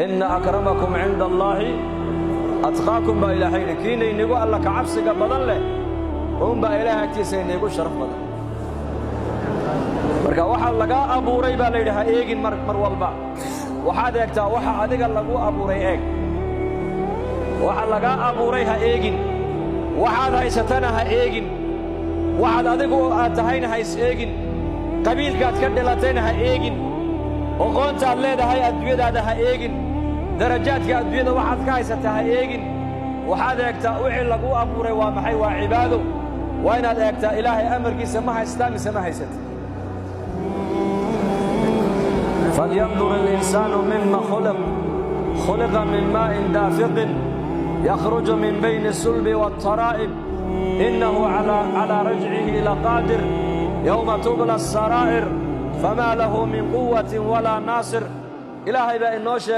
إن أكرمكم عند الله أتقاكم بإلهي كين إنيقو الله كعبسك بدن له هم بإلهي كتيسين إنيقو شرف بدن marka waxa laga abuuray baa la yiraahdaa eegin mar walba waxaad eegtaa waxa adiga lagu abuuray eeg waxa laga abuuray ha eegin waxaad haysatana ha eegin waxaad adigu aad tahayna ha is eegin qabiilkaad ka dhalatayna ha eegin aqoontaad leedahay adduunyadaada ha eegin darajaadka adduunyada waxaad ka haysataa ha eegin waxaad eegtaa wixii lagu abuuray waa maxay waa cibaado waa inaad eegtaa ilaahay amarkiisa ma haystaa mise ma haysataa فلينظر الإنسان مما خلق من ماء دافق يخرج من بين الصلب والترائب إنه على رجعه لقادر يوم تبلى السرائر فما له من قوة ولا ناصر إلهي بأنه